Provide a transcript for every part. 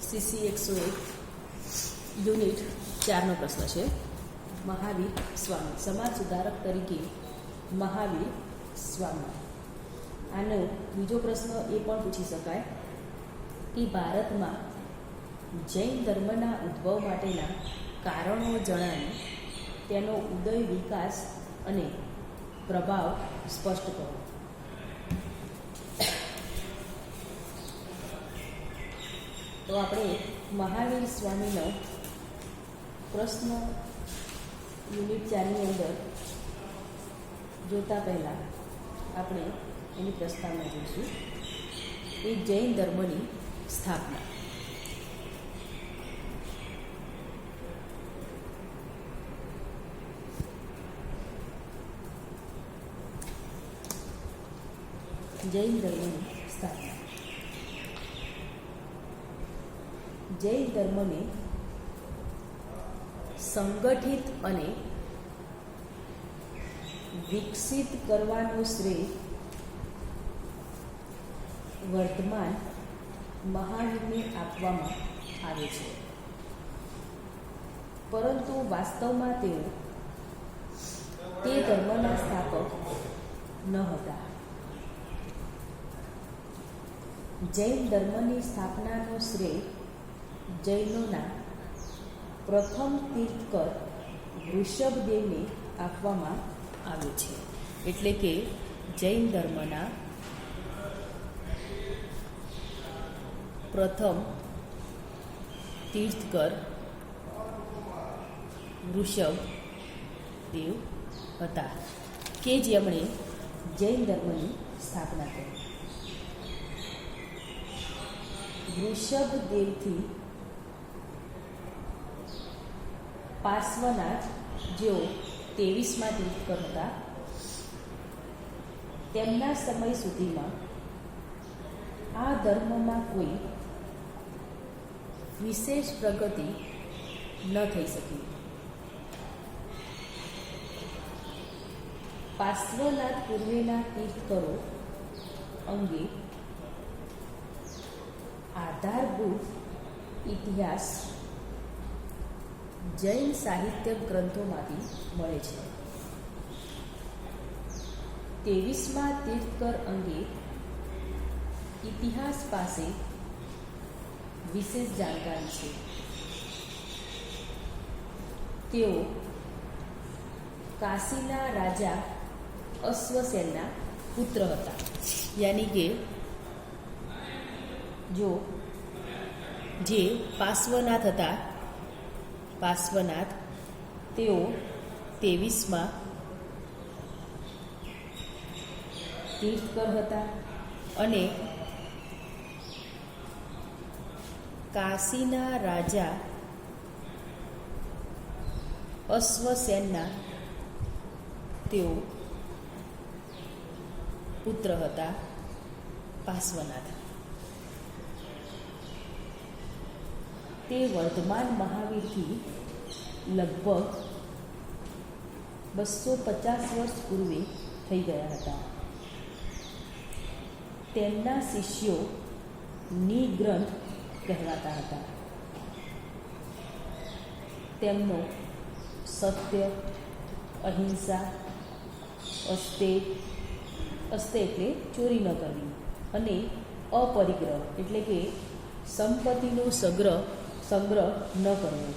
CC 101 unit 4નો પ્રશ્ન છે. મહાવીર સ્વામી, સમાજ સુધારક તરીકે મહાવીર સ્વામી. આનો બીજો પ્રશ્ન એ પણ પૂછી શકાય કે ભારતમાં જૈન ધર્મના ઉદ્ભવ માટેના કારણો જણાવી તેનો ઉદય, વિકાસ અને પ્રભાવ સ્પષ્ટ કરો. તો આપણે મહાવીર સ્વામીનો પ્રશ્ન યુનિટ 4ની અંદર જોતા પહેલાં આપણે એની પ્રસ્તાવના જોઈશું. એ જૈન ધર્મની સ્થાપના. જૈન ધર્મની સ્થાપના. જૈન ધર્મને સંગઠિત અને વિકસિત કરવાનો શ્રેય વર્તમાન મહાવીરને આપવામાં આવે છે, પરંતુ વાસ્તવમાં તેઓ તે ધર્મના સ્થાપક ન હતા. જૈન ધર્મની સ્થાપનાનો શ્રેય જૈનોના પ્રથમ તીર્થકર વૃષભદેવને આપવામાં આવ્યો છે. એટલે કે જૈન ધર્મના પ્રથમ તીર્થકર વૃષભદેવ હતા કે જેમણે જૈન ધર્મની સ્થાપના કરી. વૃષભદેવથી પાર્શ્વનાથ, જેઓ 23મા તીર્થકર હતા, તેમના સમય સુધીમાં આ ધર્મમાં કોઈ વિશેષ પ્રગતિ ન થઈ શકી. પાર્શ્વનાથ પૂર્વેના તીર્થકરો અંગે આધારભૂત ઇતિહાસ જૈન સાહિત્ય ગ્રંથોમાંથી મળે છે. 23મા તીર્થકર અંગે ઇતિહાસ પાસે વિશેષ જાણકારી છે. તેઓ કાશીના રાજા અશ્વસેનના પુત્ર હતા. યાની કે જે પાર્શ્વનાથ હતા, પાર્શ્વનાથ તેઓ 23મા તીર્થકર હતા અને કાશીના રાજા અશ્વસેનના તેઓ પુત્ર હતા, પાર્શ્વનાથ. તે વર્ધમાન મહાવીરથી લગભગ 250 વર્ષ પૂર્વે થઈ ગયા હતા. તેમના શિષ્યો નિગ્રંથ કહેવાતા હતા. તેમનો સત્ય, અહિંસા, અસ્તે એટલે ચોરી ન કરવી, અને અપરિગ્રહ એટલે કે સંપત્તિનો સંગ્રહ ન કરવો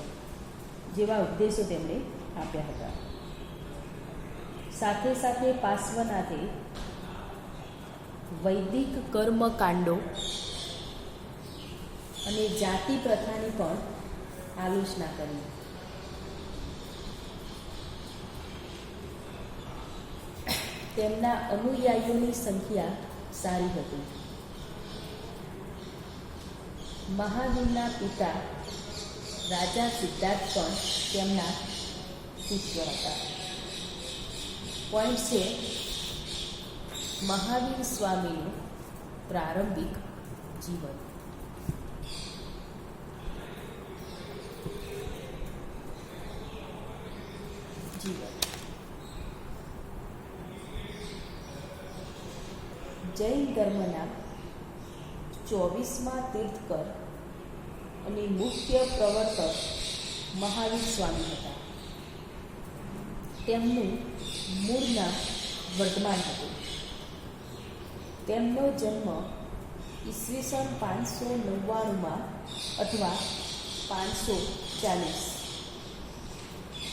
જેવા ઉપદેશો તેમણે આપ્યા હતા. સાથે સાથે પાર્શ્વનાથે વૈદિક કર્મકાંડો અને જાતિ પ્રથાની પણ આલોચના કરી. તેમના અનુયાયીઓની સંખ્યા સારી હતી. મહાવીરના પિતા રાજા સિદ્ધાર્થ પણ તેમના શિષ્ય હતા. પોઈન્ટ છે મહાવીર સ્વામીનું પ્રારંભિક જીવન. જૈન ધર્મના 24મા તીર્થકર અને મુખ્ય પ્રવર્તક મહાવીર સ્વામી હતા. તેમનું મૂળ નામ વર્ધમાન હતું. તેમનો જન્મ ઈસવીસન 599 અથવા 540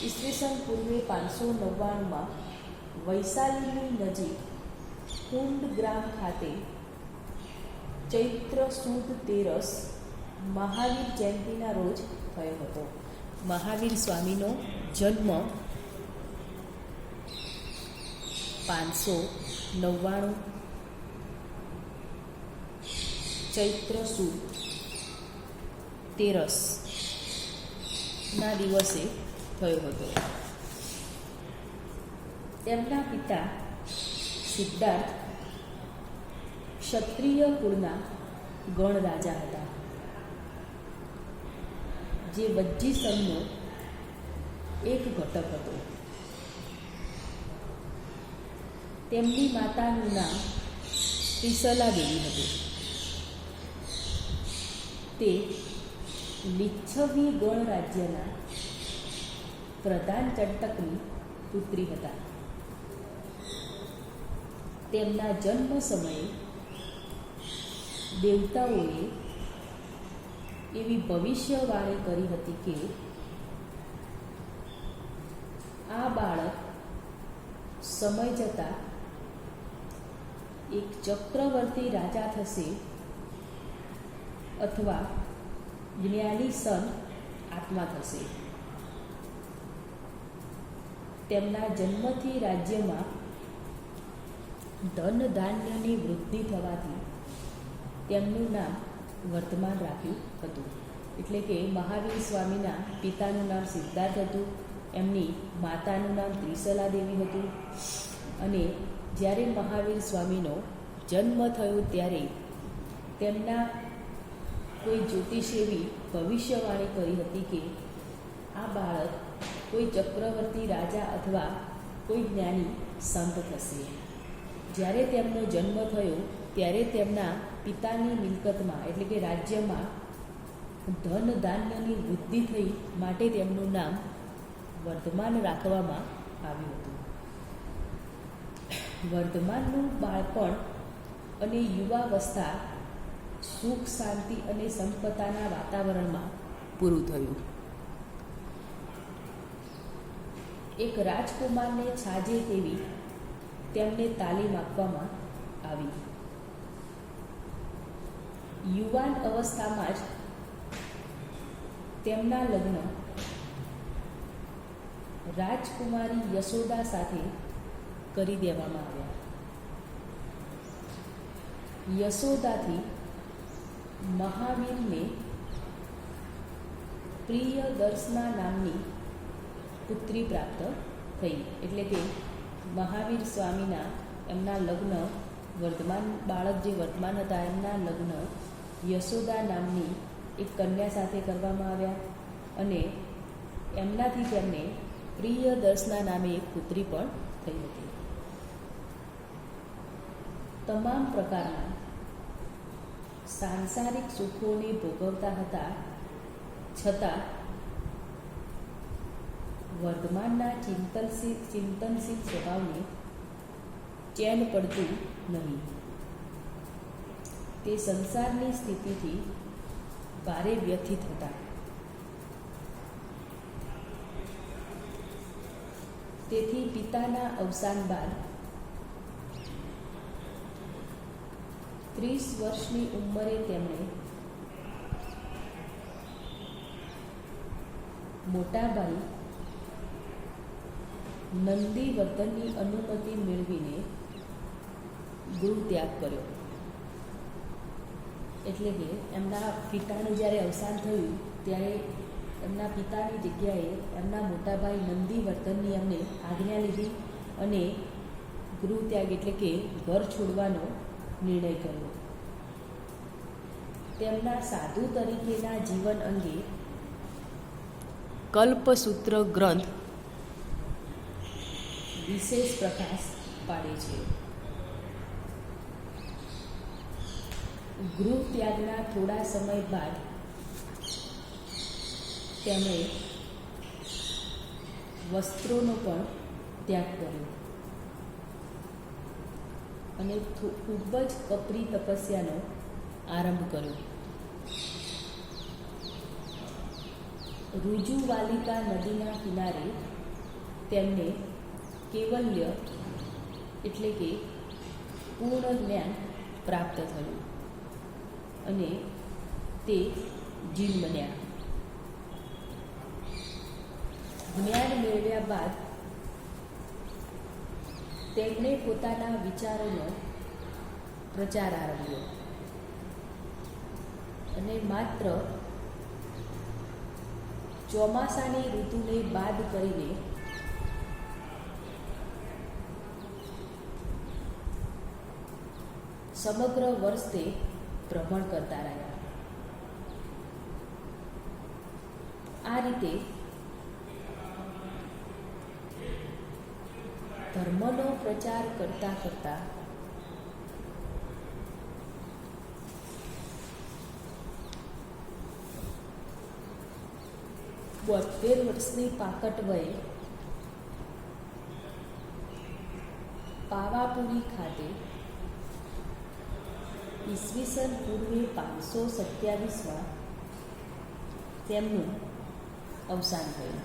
ઈસવીસન પૂર્વે 599 વૈશાલીની નજીક કુંડ ગ્રામ ખાતે ચૈત્ર સુદ 13 મહાવીર જયંતિના રોજ થયો હતો. મહાવીર સ્વામીનો જન્મ 599 ચૈત્ર સુદ 13ના દિવસે થયો હતો. તેમના પિતા સિદ્ધાર્થ ક્ષત્રિય કુળના ગણરાજા હતા, જે વજ્જી સંઘનો એક ઘટક હતો. તેમની માતાનું નામ ત્રિશલા દેવી હતું. તે લિચ્છવી ગણરાજ્યના પ્રધાન ચંટકની પુત્રી હતા. તેમના જન્મ સમયે દેવતાઓએ એવી ભવિષ્યવાણી કરી હતી કે આ બાળક સમય જતાં એક ચક્રવર્તી રાજા થશે અથવા જ્ઞાની સંત આત્મા થશે. તેમના જન્મથી રાજ્યમાં ધન ધાન્યની વૃદ્ધિ થવાથી તેમનું નામ વર્ધમાન રાખ્યું હતું. એટલે કે મહાવીર સ્વામીના પિતાનું નામ સિદ્ધાર્થ હતું, એમની માતાનું નામ ત્રિશલા દેવી હતું. અને જ્યારે મહાવીર સ્વામીનો જન્મ થયો ત્યારે તેમના કોઈ જ્યોતિષ એવી ભવિષ્યવાણી કરી હતી કે આ બાળક કોઈ ચક્રવર્તી રાજા અથવા કોઈ જ્ઞાની સંત થશે. જ્યારે તેમનો જન્મ થયો ત્યારે તેમના પિતાની મિલકતમાં એટલે કે રાજ્યમાં ધન ધાન્યની વૃદ્ધિ થઈ માટે તેમનું નામ વર્ધમાન રાખવામાં આવ્યું હતું. વર્ધમાનનું બાળપણ અને યુવાવસ્થા સુખ શાંતિ અને સંપત્તિના વાતાવરણમાં પૂરું થયું. એક રાજકુમારને છાજે તેવી તેમને તાલીમ આપવામાં આવી. યુવાન અવસ્થામાં જ તેમના લગ્ન રાજકુમારી યશોદા સાથે કરી દેવામાં આવ્યા. યશોદાથી મહાવીરને પ્રિયદર્શના નામની પુત્રી પ્રાપ્ત થઈ. એટલે કે મહાવીર સ્વામીના એમના લગ્ન વર્ધમાન બાળક જે વર્ધમાન હતા એમના લગ્ન યશોદા નામની એક કન્યા સાથે કરવામાં આવ્યા અને એમનાથી તેમને પ્રિયદર્શના નામે એક પુત્રી પણ થઈ હતી. તમામ પ્રકારના સાંસારિક સુખોને ભોગવતા હતા છતાં વર્ધમાનના ચિંતનશીલ સ્વભાવને ચેન પડતું નહીં. તે સંસારની સ્થિતિથી ભારે વ્યથિત હતા. તેથી પિતાના અવસાન બાદ 30 વર્ષની ઉંમરે તેમણે મોટા ભાઈ નંદીવર્ધનની અનુમતિ મેળવીને ગૃહ ત્યાગ કર્યો. એટલે કે એમના પિતાનું જ્યારે અવસાન થયું ત્યારે એમના પિતાની જગ્યાએ એમના મોટા ભાઈ નંદીવર્ધનની એમને આજ્ઞા લીધી અને ગૃહ ત્યાગ એટલે કે ઘર છોડવાનો નિર્ણય કર્યો. તેમના સાધુ તરીકેના જીવન અંગે કલ્પસૂત્ર ગ્રંથ વિશેષ પ્રકાશ પાડે છે. ગૃહ ત્યાગના થોડા સમય બાદ તેમણે વસ્ત્રોનો પણ ત્યાગ કર્યો અને ખૂબ જ કપરી તપસ્યાનો આરંભ કર્યો. ઋજુવાલિકા નદીના કિનારે તેમને કેવલ્ય એટલે કે પૂર્ણ જ્ઞાન પ્રાપ્ત થયું અને તે જીન બન્યા. જ્ઞાન મેળવ્યા બાદ તેમણે પોતાના વિચારોનો પ્રચાર આરંભ્યો અને માત્ર ચોમાસાની ઋતુને બાદ કરીને સમગ્ર વર્ષ તે ભ્રમણ કરતા રહ્યા. આ રીતે ધર્મનો પ્રચાર કરતા કરતા બોતેર વર્ષની પાકટ વયે પાવાપુરી ખાતે ઈસવીસન પૂર્વે 527માં તેમનું અવસાન થયું.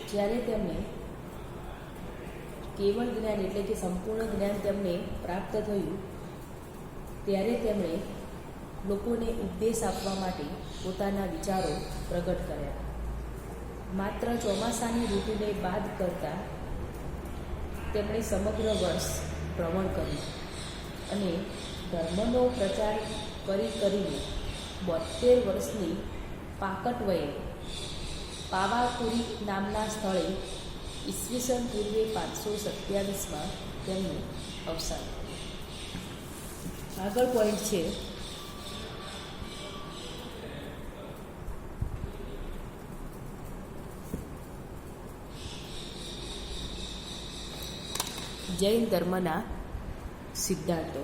જ્યારે તેમણે કેવળ જ્ઞાન એટલે કે સંપૂર્ણ જ્ઞાન તેમને પ્રાપ્ત થયું ત્યારે તેમણે લોકોને ઉપદેશ આપવા માટે પોતાના વિચારો પ્રગટ કર્યા. માત્ર ચોમાસાની ઋતુને બાદ કરતાં તેમણે સમગ્ર વર્ષ ભ્રમણ કર્યું અને ધર્મનો પ્રચાર કરીને 72 વર્ષની પાકટ વયે પાવાપુરી નામના સ્થળે ઈસવીસન પૂર્વે 527માં તેમનું અવસાન. આગળ પોઈન્ટ છે જૈન ધર્મના સિદ્ધાંતો.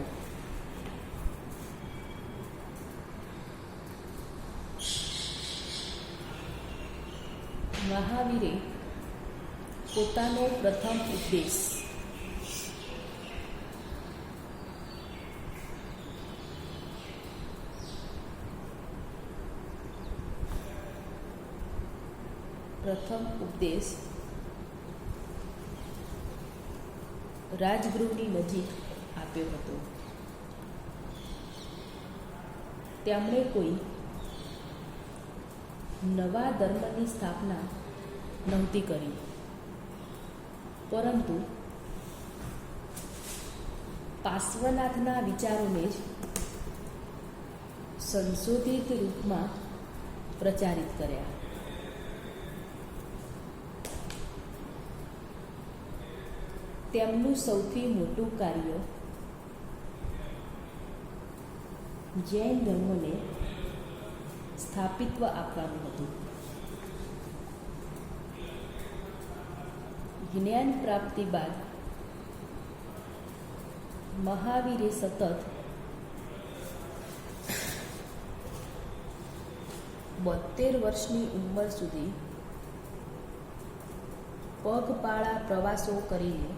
મહાવીરે પોતાનો પ્રથમ ઉપદેશ રાજગૃહની નજીક આપ્યો હતો. તેમણે કોઈ નવા ધર્મની સ્થાપના નહોતી કરી, પરંતુ પાર્શ્વનાથના વિચારોને જ સંશોધિત રૂપમાં પ્રચારિત કર્યા. તેમનું સૌથી મોટું કાર્ય જૈન ધર્મને સ્થાપિત્વ આપવાનું હતું. જ્ઞાન પ્રાપ્તિ બાદ મહાવીરે સતત 72 વર્ષની ઉંમર સુધી પગપાળા પ્રવાસો કરીને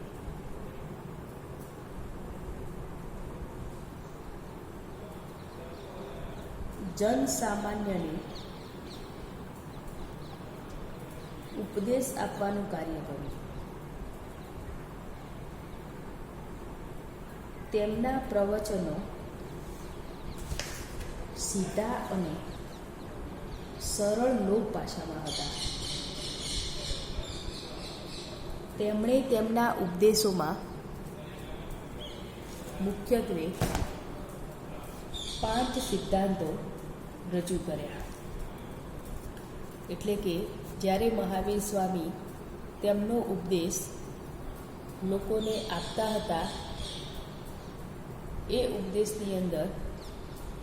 જનસામાન્યને ઉપદેશ આપવાનું કાર્ય કર્યું. તેમના પ્રવચનો સીધા અને સરળ લોક ભાષામાં હતા. તેમણે તેમના ઉપદેશોમાં મુખ્યત્વે 5 સિદ્ધાંતો રજૂ કર્યા. એટલે કે જ્યારે મહાવીર સ્વામી તેમનો ઉપદેશ લોકોને આપતા હતા એ ઉપદેશની અંદર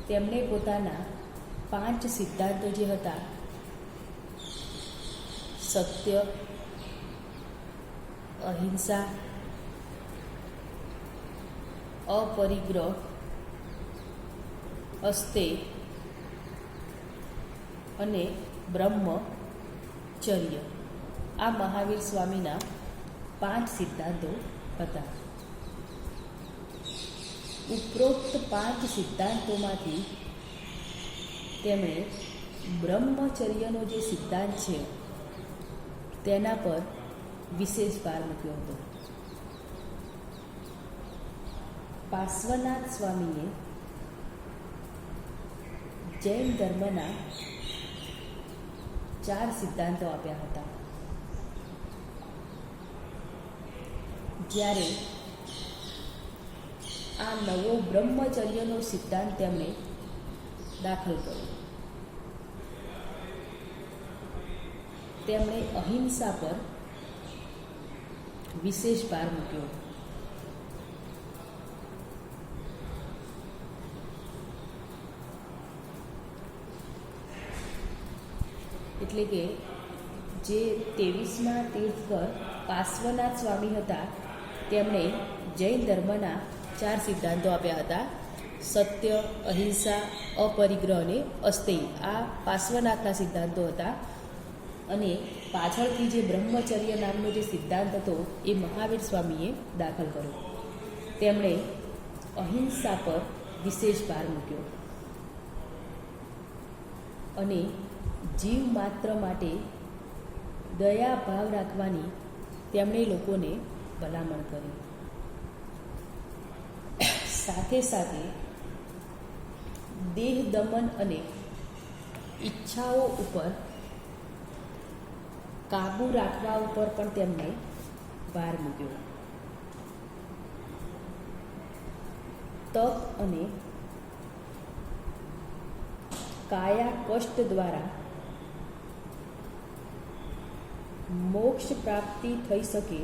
તેમણે પોતાના 5 સિદ્ધાંતો જે હતા સત્ય, અહિંસા, अपरिग्रह अस्ते અને બ્રહ્મચર્ય આ મહાવીર સ્વામીના 5 સિદ્ધાંતો હતા. ઉપરોક્ત 5 સિદ્ધાંતોમાંથી તેમણે બ્રહ્મચર્યનો જે સિદ્ધાંત છે તેના પર વિશેષ ભાર મૂક્યો હતો. પાર્શ્વનાથ સ્વામીએ જૈન ધર્મના 4 સિદ્ધાંતો આપ્યા હતા. જ્યારે આ નવો બ્રહ્મચર્યનો સિદ્ધાંત તેમણે દાખલ કર્યો. તેમણે અહિંસા પર વિશેષ ભાર મૂક્યો. એટલે કે જે 23મા તીર્થકર પાર્શ્વનાથ સ્વામી હતા તેમણે જૈન ધર્મના 4 સિદ્ધાંતો આપ્યા હતા. સત્ય, અહિંસા, અપરિગ્રહ અને અસ્તેય આ પાર્શ્વનાથના સિદ્ધાંતો હતા. અને પાછળથી જે બ્રહ્મચર્ય નામનો જે સિદ્ધાંત હતો એ મહાવીર સ્વામીએ દાખલ કર્યો. તેમણે અહિંસા પર વિશેષ ભાર મૂક્યો અને જીવ માત્ર માટે દયા ભાવ રાખવાની તેમણે લોકોને ભલામણ કરી. સાથે સાથે દેહ દમન અને ઈચ્છાઓ ઉપર કાબૂ રાખવા ઉપર પણ તેમણે ભાર મૂક્યો. તપ અને કાયા કષ્ટ દ્વારા મોક્ષ પ્રાપ્તિ થઈ શકે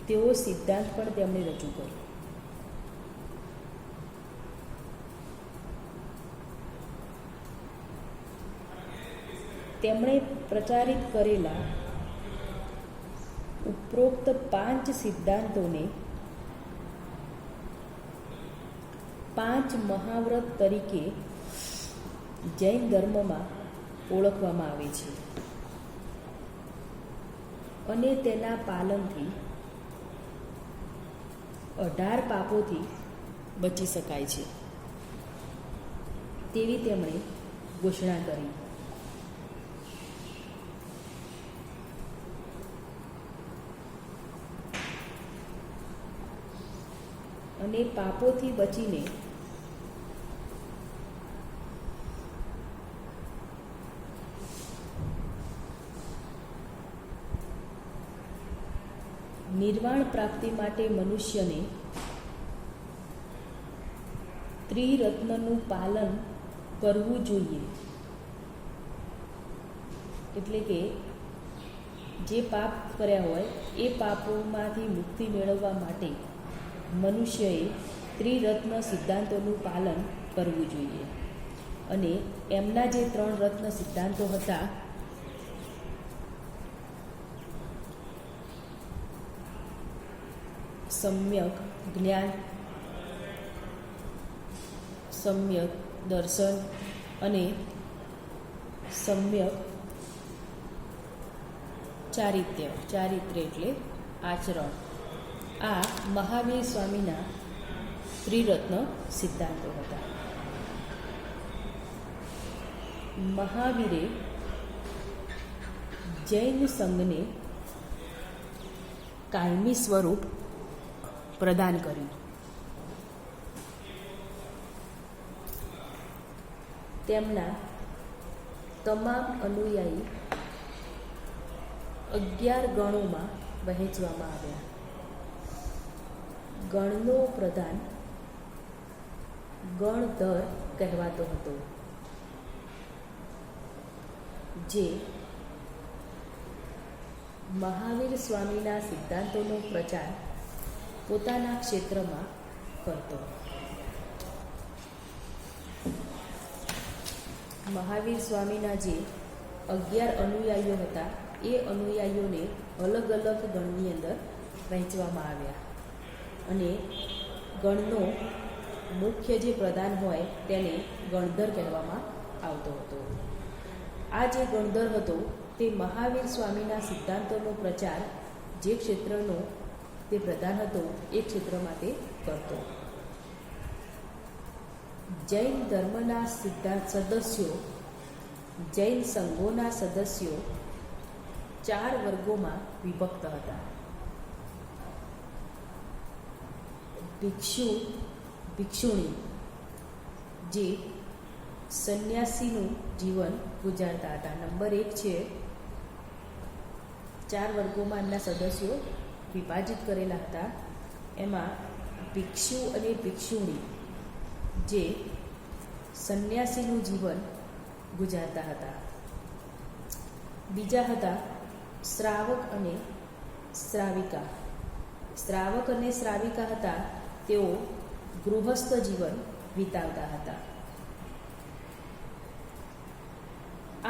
તેવો સિદ્ધાંત પણ તેમણે રજૂ કર્યો. તેમણે પ્રચારિત કરેલા ઉપરોક્ત 5 સિદ્ધાંતોને 5 મહાવ્રત તરીકે જૈન ધર્મમાં ઓળખવામાં આવે છે અને તેના પાલનથી 18 પાપોથી બચી શકાય છે તેવી તેમણે ઘોષણા કરી. અને પાપોથી બચીને નિર્વાણ પ્રાપ્તિ માટે મનુષ્યને ત્રિરત્નનું પાલન કરવું જોઈએ. એટલે કે જે પાપ કર્યા હોય એ પાપોમાંથી મુક્તિ મેળવવા માટે મનુષ્યએ ત્રિરત્ન સિદ્ધાંતોનું પાલન કરવું જોઈએ. અને એમના જે 3 રત્ન સિદ્ધાંતો હતા સમ્યક જ્ઞાન, સમ્યક દર્શન અને સમ્યક ચારિત્ર્ય. ચારિત્ર્ય એટલે આચરણ. આ મહાવીર સ્વામીના ત્રિરત્ન સિદ્ધાંતો હતા. મહાવીરે જૈન સંઘને કાયમી સ્વરૂપ પ્રદાન કર્યું. તેમના તમામ અનુયાયી 11 ગણોમાં વહેંચવામાં આવ્યા. ગણનો પ્રધાન ગણધર કહેવાતો હતો, જે મહાવીર સ્વામીના સિદ્ધાંતોનો પ્રચાર પોતાના ક્ષેત્રમાં કરતો. મહાવીર સ્વામીના જે 11 અનુયાયીઓ હતા એ અનુયાયીઓને અલગ અલગ ગણની અંદર વહેંચવામાં આવ્યા. અને ગણનો મુખ્ય જે પ્રધાન હોય તેને ગણધર કહેવામાં આવતો હતો. આ જે ગણધર હતો તે મહાવીર સ્વામીના સિદ્ધાંતોનો પ્રચાર જે ક્ષેત્રનો તે પ્રધાન હતો એ ક્ષેત્રમાં તે કરતો. જૈન ધર્મના સદસ્યો, જૈન સંઘોના સદસ્યો 4 વર્ગોમાં વિભક્ત હતા. ભિક્ષુ, ભિક્ષુણી જે સંન્યાસીનું જીવન ગુજારતા હતા. નંબર 1 છે 4 વર્ગોમાં એમના સદસ્યો વિભાજિત કરેલા હતા. એમાં ભિક્ષુ અને ભિક્ષુણી જે સંન્યાસીનું જીવન ગુજારતા હતા. બીજા હતા શ્રાવક અને શ્રાવિકા. શ્રાવક અને શ્રાવિકા હતા તેઓ ગૃહસ્થ જીવન વિતાવતા હતા.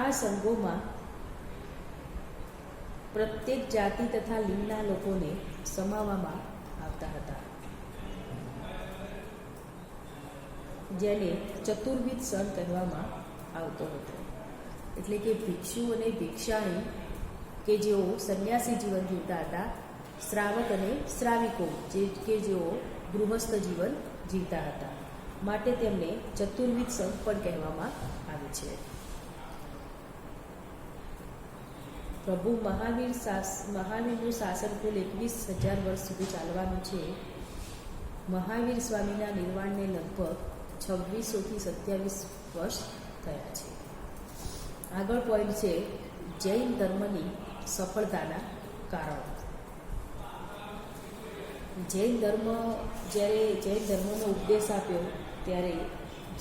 આ સંઘોમાં પ્રત્યેક જાતિ તથા લિંગના લોકોને સમાવવામાં આવતા હતા, જેને ચતુર્વિધ સંઘ કહેવામાં આવતો હતો. એટલે કે ભિક્ષુ અને ભિક્ષાણી કે જેઓ સંન્યાસી જીવન જીવતા હતા, શ્રાવક અને શ્રાવિકો જેઓ ગૃહસ્થ જીવન જીવતા હતા, માટે તેમને ચતુર્વિધ સંઘ પણ કહેવામાં આવે છે. પ્રભુ મહાવીરનું શાસન કુલ 21,000 વર્ષ સુધી ચાલવાનું છે. મહાવીર સ્વામીના નિર્વાણને લગભગ 2600 થી 27 વર્ષ થયા છે. આગળ પોઈન્ટ છે જૈન ધર્મની સફળતાના કારણો. જ્યારે જૈન ધર્મનો ઉપદેશ આપ્યો ત્યારે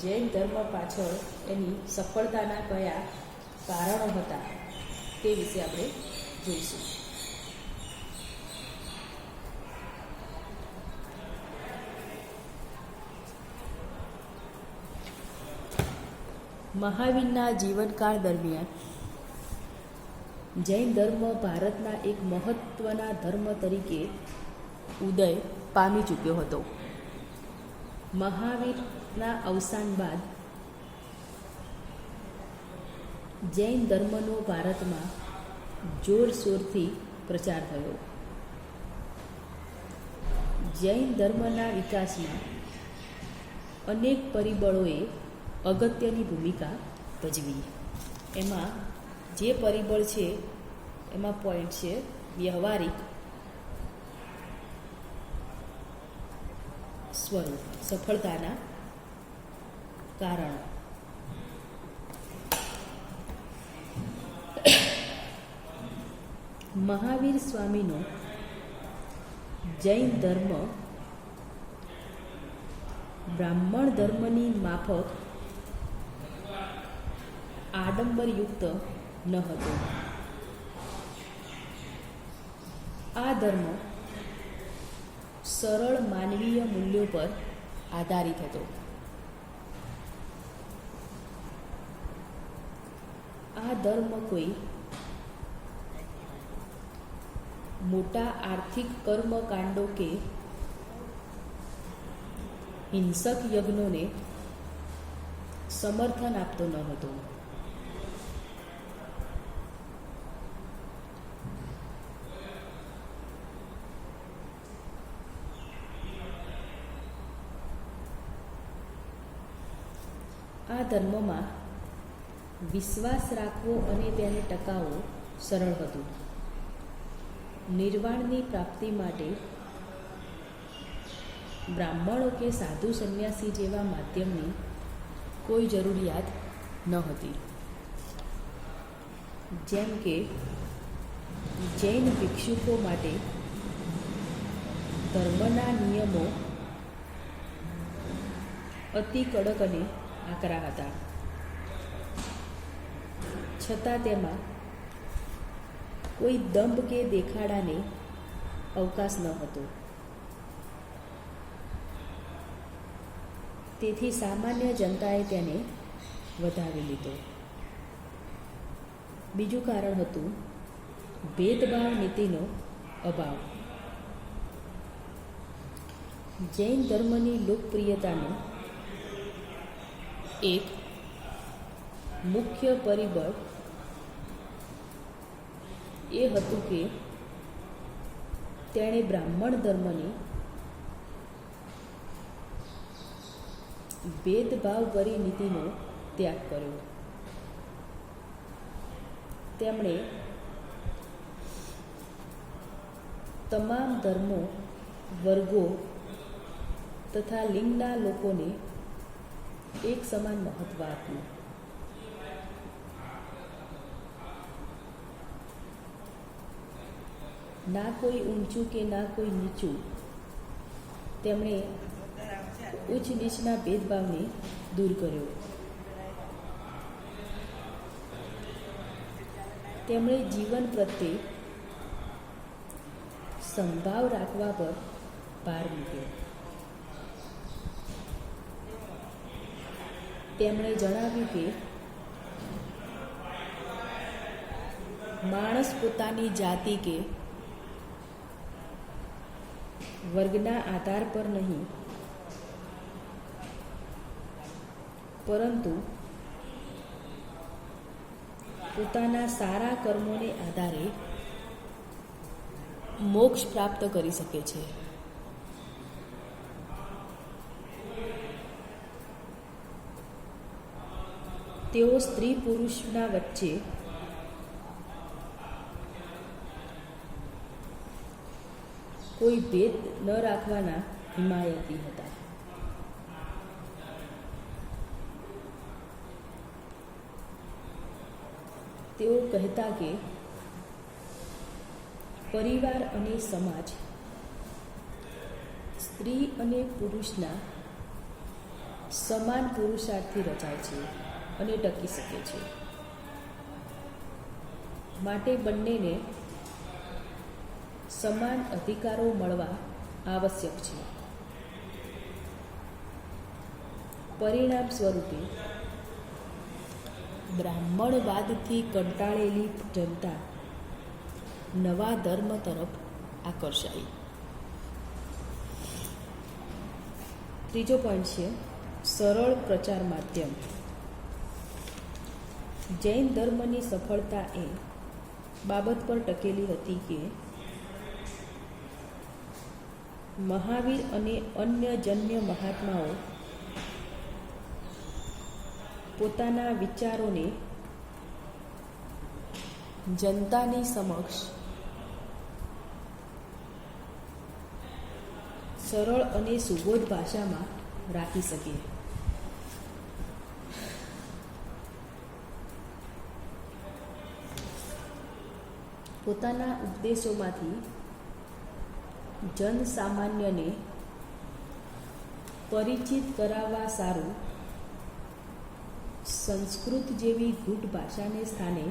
જૈન ધર્મ પાછળ એની સફળતાના કયા કારણો હતા તે વિશે આપણે જોઈશું. મહાવીરના જીવનકાળ દરમિયાન જૈન ધર્મ ભારતના એક મહત્વના ધર્મ તરીકે ઉદય પામી ચૂક્યો હતો. મહાવીરના અવસાન બાદ જૈન ધર્મનો ભારતમાં જોરશોરથી પ્રચાર થયો. જૈન ધર્મના વિકાસમાં અનેક પરિબળોએ અગત્યની ભૂમિકા ભજવી. એમાં જે પરિબળ છે એમાં પોઈન્ટ છે વ્યવહારિક સ્વરૂપ, સફળતાના કારણો. મહાવીર સ્વામીનો જૈન ધર્મ બ્રાહ્મણ ધર્મની માફક આડંબરયુક્ત ન હતો. આ ધર્મ સરળ માનવીય મૂલ્યો પર આધારિત હતો. આ ધર્મ કોઈ મોટા આર્થિક કર્મકાંડો કે હિંસક યજ્ઞોને સમર્થન આપતો ન હતો. આ ધર્મમાં વિશ્વાસ રાખવો અને તેને ટકાવવો સરળ હતું. નિર્વાણની પ્રાપ્તિ માટે બ્રાહ્મણો કે સાધુ સંન્યાસી જેવા માધ્યમની કોઈ જરૂરિયાત ન હતી. જેમ કે જૈન ભિક્ષુકો માટે ધર્મના નિયમો અતિ કડક અને આકરા હતા, છતાં તેમાં કોઈ દંભ કે દેખાડાને અવકાશ ન હતો. તેથી સામાન્ય જનતાએ તેને વધાવી લીધો. બીજું કારણ હતું ભેદભાવ નીતિનો અભાવ. જૈન ધર્મની લોકપ્રિયતાનું એક મુખ્ય પરિબળ એ હતું કે તેણે બ્રાહ્મણ ધર્મની ભેદભાવભરી નીતિનો ત્યાગ કર્યો. તેમણે તમામ ધર્મો, વર્ગો તથા લિંગના લોકોને એક સમાન મહત્વ આપ્યું. ના કોઈ ઊંચું કે ના કોઈ નીચું. તેમણે ઉચ્ચ નીચના ભેદભાવને દૂર કર્યો. તેમણે જીવન પ્રત્યે સંભાવ રાખવા પર ભાર મૂક્યો. તેમણે જણાવ્યું કે માણસ પોતાની જાતિ કે વર્ગના આધાર પર નહીં, પરંતુ પોતાના સારા કર્મોને આધારે મોક્ષ પ્રાપ્ત કરી શકે છે. તેઓ સ્ત્રી પુરુષના વચ્ચે કોઈ ભેદ ન રાખવાના હિમાયતી હતા. તેઓ કહેતા કે પરિવાર અને સમાજ સ્ત્રી અને પુરુષના સમાન પુરુષાર્થથી રચાય છે અને ટકી શકે છે. માટે બંનેને સમાન અધિકારો મળવા આવશ્યક છે. પરિણામ સ્વરૂપે બ્રાહ્મણવાદથી કંટાળેલી જનતા નવા ધર્મ તરફ આકર્ષાઈ. ત્રીજો પોઈન્ટ છે સરળ પ્રચાર માધ્યમ. જૈન ધર્મની સફળતા એ બાબત પર ટકેલી હતી કે મહાવીર અને અન્ય જન્ય મહાત્માઓ પોતાના વિચારોને જનતાની સમક્ષ સરળ અને સુબોધ ભાષામાં રાખી શકે. પોતાના ઉપદેશોમાંથી જનસામાન્યને પરિચિત કરાવવા સારું સંસ્કૃત જેવી ગૂઢ ભાષાને સ્થાને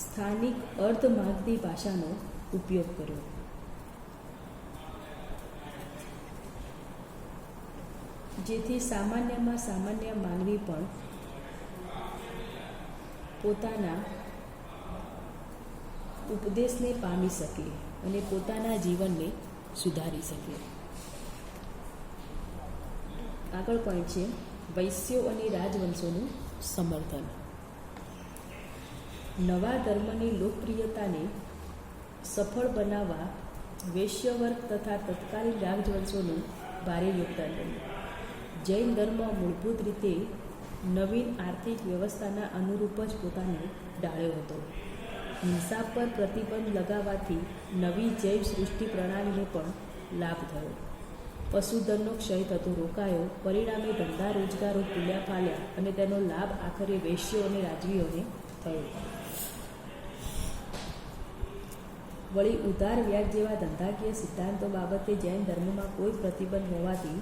સ્થાનિક અર્ધમાગધી ભાષાનો ઉપયોગ કર્યો. જેથી સામાન્યમાં સામાન્ય માનવી પણ પોતાના ઉપદેશને પામી શકે અને પોતાના જીવનને સુધારી શકે. આગળ પોઈન્ટ છે વૈશ્યો અને રાજવંશોનું સમર્થન. નવા ધર્મની લોકપ્રિયતાને સફળ બનાવવા વૈશ્યવર્ગ તથા તત્કાલીન રાજવંશોનું ભારે યોગદાન રહ્યું. જૈન ધર્મ મૂળભૂત રીતે નવીન આર્થિક વ્યવસ્થાના અનુરૂપ જ પોતાને ડાળ્યો હતો. હિંસા પર પ્રતિબંધ લગાવવાથી નવી જૈવ સૃષ્ટિ પ્રણાલીને પણ લાભ થયો. પશુધનનો ક્ષય થતો રોકાયો. પરિણામે ધંધા રોજગારો ખુલ્યા ફાલ્યા અને તેનો લાભ આખરે વૈશ્યો અને રાજવીઓને થયો. વળી ઉધાર વ્યાજ જેવા ધંધાકીય સિદ્ધાંતો બાબતે જૈન ધર્મમાં કોઈ પ્રતિબંધ હોવાથી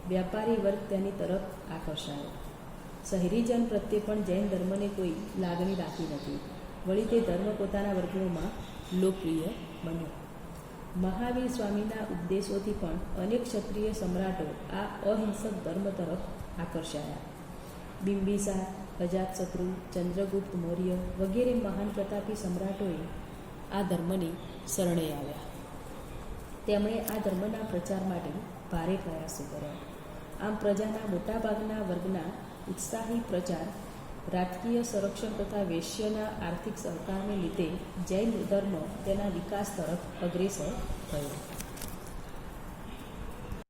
વ્યાપારી વર્ગ તેની તરફ આકર્ષાયો. શહેરીજન પ્રત્યે પણ જૈન ધર્મને કોઈ લાગણી રાખી નથી. વળી તે ધર્મ પોતાના વર્ગોમાં લોકપ્રિય બન્યો. મહાવીર સ્વામીના ઉપદેશોથી પણ અનેક ક્ષત્રિય સમ્રાટો આ અહિંસક ધર્મ તરફ આકર્ષાયા. બિંબિસાર, અજાતશત્રુ, ચંદ્રગુપ્ત મૌર્ય વગેરે મહાન પ્રતાપી સમ્રાટોએ આ ધર્મની શરણે આવ્યા. તેમણે આ ધર્મના પ્રચાર માટે ભારે પ્રયાસો કર્યા. આમ પ્રજાના મોટાભાગના વર્ગના ઉત્સાહી પ્રચાર, રાજકીય સંરક્ષણ તથા વેશ્યના આર્થિક સહકારને લીધે જૈન ધર્મ તેના વિકાસ તરફ અગ્રેસર થયો.